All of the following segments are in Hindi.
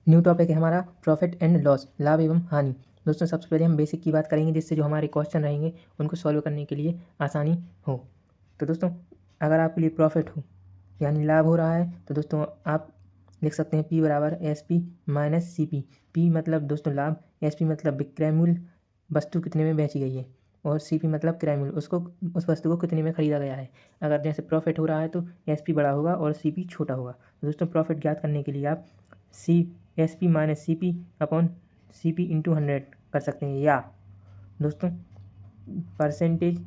न्यू टॉपिक है हमारा प्रॉफिट एंड लॉस, लाभ एवं हानि। दोस्तों सबसे पहले हम बेसिक की बात करेंगे जिससे जो हमारे क्वेश्चन रहेंगे उनको सॉल्व करने के लिए आसानी हो। तो दोस्तों अगर आपके लिए प्रॉफिट हो यानी लाभ हो रहा है तो दोस्तों आप लिख सकते हैं P बराबर SP माइनस CP। P मतलब दोस्तों लाभ, SP मतलब विक्रय मूल्य, वस्तु कितने में बेची गई है, और CP मतलब क्रय मूल्य, उसको उस वस्तु को कितने में खरीदा गया है। अगर जैसे प्रॉफिट हो रहा है तो SP बड़ा होगा और CP छोटा होगा। तो दोस्तों प्रॉफिट ज्ञात करने के लिए आप SP minus CP upon CP into 100 कर सकते हैं, या दोस्तों परसेंटेज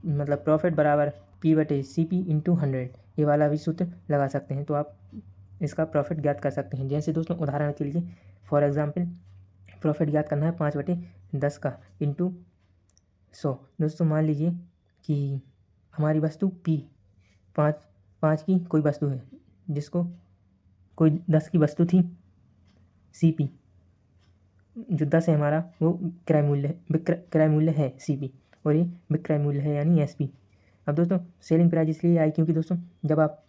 मतलब प्रॉफिट बराबर P/CP इंटू 100 ये वाला भी सूत्र लगा सकते हैं। तो आप इसका प्रॉफिट ज्ञात कर सकते हैं। जैसे दोस्तों उदाहरण के लिए फॉर एग्जांपल प्रॉफिट ज्ञात करना है 5/10 का इंटू 100। दोस्तों मान लीजिए कि हमारी वस्तु P पाँच की कोई वस्तु है जिसको कोई 10 की वस्तु थी, CP जो 10 है हमारा वो क्रय मूल्य है CP, और ये विक्रय मूल्य है यानी SP। अब दोस्तों सेलिंग प्राइस इसलिए आई क्योंकि दोस्तों जब आप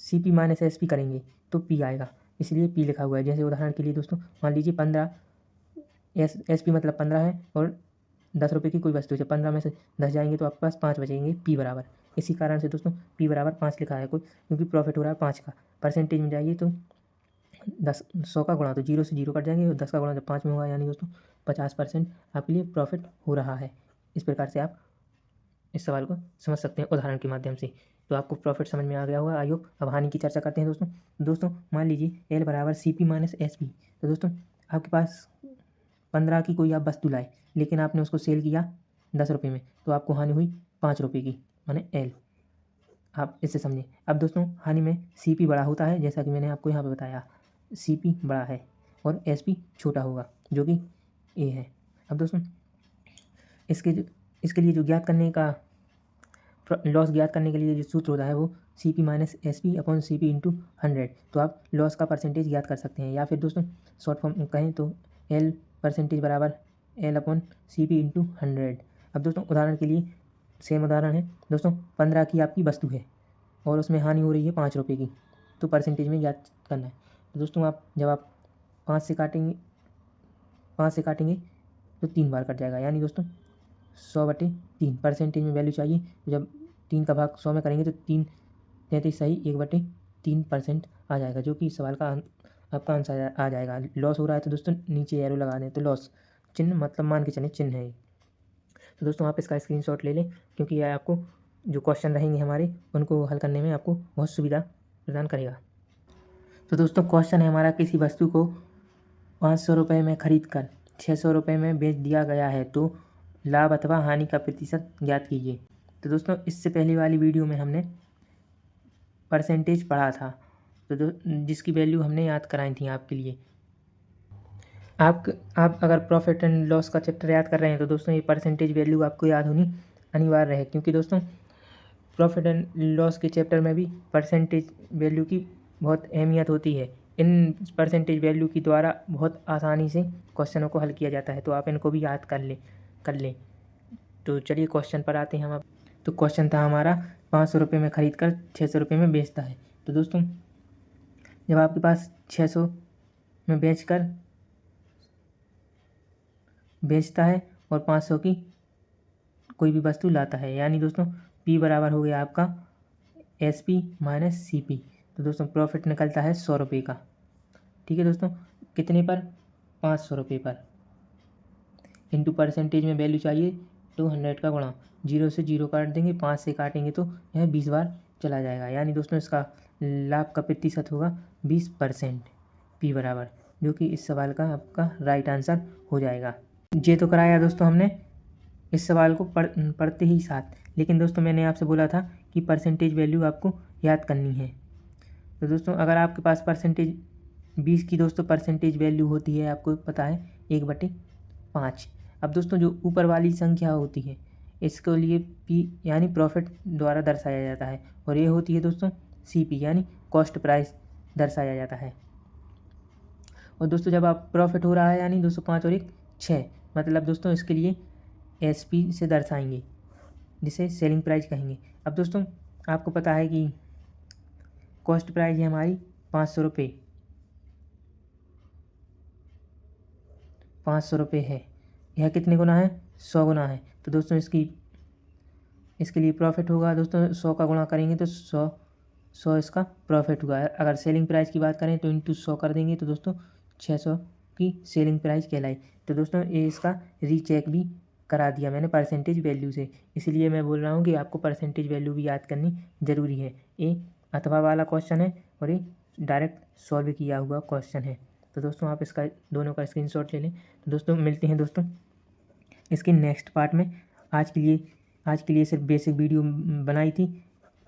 CP माइनस SP करेंगे तो P आएगा, इसलिए P लिखा हुआ है। जैसे उदाहरण के लिए दोस्तों मान लीजिए 15 SP मतलब 15 है और 10 रुपये की कोई वस्तु है, 15 में से 10 जाएंगे तो आपके पास 5 बचेंगे P बराबर। इसी कारण से दोस्तों P बराबर 5 लिखा है क्योंकि प्रॉफिट हो रहा है 5 का। परसेंटेज में जाइए तो 100 का गुणा तो 0 से 0 कट जाएंगे और 10 का गुणा जब 5 में होगा यानी दोस्तों 50% आपके लिए प्रॉफिट हो रहा है। इस प्रकार से आप इस सवाल को समझ सकते हैं उदाहरण के माध्यम से। तो आपको प्रॉफिट समझ में आ गया होगा आई होप। अब हानि की चर्चा करते हैं दोस्तों मान लीजिए L बराबर CP माइनस SP। तो दोस्तों आपके पास 15 की कोई आप वस्तु लाए लेकिन आपने उसको सेल किया 10 रुपये में, तो आपको हानि हुई 5 रुपये की, माने L। आप इससे समझें। अब दोस्तों हानि में CP बड़ा होता है जैसा कि मैंने आपको यहाँ पे बताया, CP बड़ा है और SP छोटा होगा जो कि A है। अब दोस्तों इसके लिए जो ज्ञात करने का लॉस ज्ञात करने के लिए जो सूत्र होता है वो CP minus SP upon CP into 100। तो आप लॉस का परसेंटेज ज्ञात कर सकते हैं, या फिर दोस्तों शॉर्ट फॉर्म कहें तो L परसेंटेज बराबर L अपॉन CP इंटू 100। अब दोस्तों उदाहरण के लिए सेम उदाहरण है दोस्तों, 15 की आपकी वस्तु है और उसमें हानि हो रही है 5 रुपये की, तो परसेंटेज में ज्ञात करना है। तो दोस्तों आप जब आप 5 से काटेंगे तो 3 बार कट जाएगा, यानी दोस्तों 100/3 परसेंटेज में वैल्यू चाहिए। तो जब 3 का भाग 100 में करेंगे तो 33 सही 1/3% आ जाएगा, जो कि इस सवाल का आपका आंसर आ जाएगा। लॉस हो रहा है तो दोस्तों नीचे एरो लगा दें तो लॉस चिन्ह मतलब मान के चलें चिन्ह है। तो दोस्तों आप इसका स्क्रीनशॉट ले लें क्योंकि यह आपको जो क्वेश्चन रहेंगे हमारे उनको हल करने में आपको बहुत सुविधा प्रदान करेगा। तो दोस्तों क्वेश्चन है हमारा, किसी वस्तु को 500 रुपये में खरीद कर 600 रुपये में बेच दिया गया है तो लाभ अथवा हानि का प्रतिशत ज्ञात कीजिए। तो दोस्तों इससे पहले वाली वीडियो में हमने परसेंटेज पढ़ा था, तो जिसकी वैल्यू हमने याद कराई थी आपके लिए। आप अगर प्रॉफिट एंड लॉस का चैप्टर याद कर रहे हैं तो दोस्तों ये परसेंटेज वैल्यू आपको याद होनी अनिवार्य है, क्योंकि दोस्तों प्रॉफिट एंड लॉस के चैप्टर में भी परसेंटेज वैल्यू की बहुत अहमियत होती है। इन परसेंटेज वैल्यू की द्वारा बहुत आसानी से क्वेश्चनों को हल किया जाता है, तो आप इनको भी याद कर लें। तो चलिए क्वेश्चन पर आते हैं हम। अब तो क्वेश्चन था हमारा 500 रुपये में खरीद कर 600 रुपये में बेचता है। तो दोस्तों जब आपके पास 600 में बेचता है और 500 की कोई भी वस्तु लाता है, यानी दोस्तों P बराबर हो गया आपका SP माइनस CP। तो दोस्तों प्रॉफिट निकलता है 100 रुपये का। ठीक है दोस्तों, कितने पर 500 रुपये पर, इंटू परसेंटेज में वैल्यू चाहिए तो 100 का गुणा 0 से 0 काट देंगे, 5 से काटेंगे तो यह 20 बार चला जाएगा, यानी दोस्तों इसका लाभ का प्रतिशत होगा 20% P बराबर, जो कि इस सवाल का आपका राइट आंसर हो जाएगा। ये तो कराया दोस्तों हमने इस सवाल को पढ़ते ही साथ, लेकिन दोस्तों मैंने आपसे बोला था कि परसेंटेज वैल्यू आपको याद करनी है। तो दोस्तों अगर आपके पास परसेंटेज 20 की दोस्तों परसेंटेज वैल्यू होती है, आपको पता है 1/5। अब दोस्तों जो ऊपर वाली संख्या होती है इसके लिए P यानी प्रॉफिट द्वारा दर्शाया जाता है, और ये होती है दोस्तों CP यानी कॉस्ट प्राइस दर्शाया जाता है। और दोस्तों जब आप प्रॉफिट हो रहा है यानी 205 और 1 6, मतलब दोस्तों इसके लिए SP से दर्शाएंगे जिसे सेलिंग प्राइस कहेंगे। अब दोस्तों आपको पता है कि कॉस्ट प्राइस है हमारी 500 रुपये, 500 रुपये है। यह कितने गुना है? 100 गुना है। तो दोस्तों इसके लिए प्रॉफिट होगा दोस्तों 100 का गुणा करेंगे तो 100 इसका प्रॉफिट हुआ। अगर सेलिंग प्राइस की बात करें तो इंटू 100 कर देंगे तो दोस्तों 600 की सेलिंग प्राइस कहलाई। तो दोस्तों ये इसका रीचेक भी करा दिया मैंने परसेंटेज वैल्यू से, इसलिए मैं बोल रहा हूँ कि आपको परसेंटेज वैल्यू भी याद करनी ज़रूरी है। ये अथवा वाला क्वेश्चन है और ये डायरेक्ट सॉल्व किया हुआ क्वेश्चन है। तो दोस्तों आप इसका दोनों का स्क्रीनशॉट ले लें। तो दोस्तों मिलते हैं दोस्तों इसके नेक्स्ट पार्ट में। आज के लिए सिर्फ बेसिक वीडियो बनाई थी।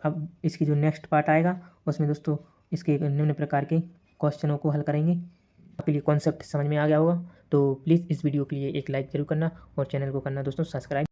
अब इसकी जो नेक्स्ट पार्ट आएगा उसमें दोस्तों इसके निम्न प्रकार के क्वेश्चनों को हल करेंगे। आपके लिए कॉन्सेप्ट समझ में आ गया होगा तो प्लीज़ इस वीडियो के लिए एक लाइक जरूर करना और चैनल को करना दोस्तों सब्सक्राइब।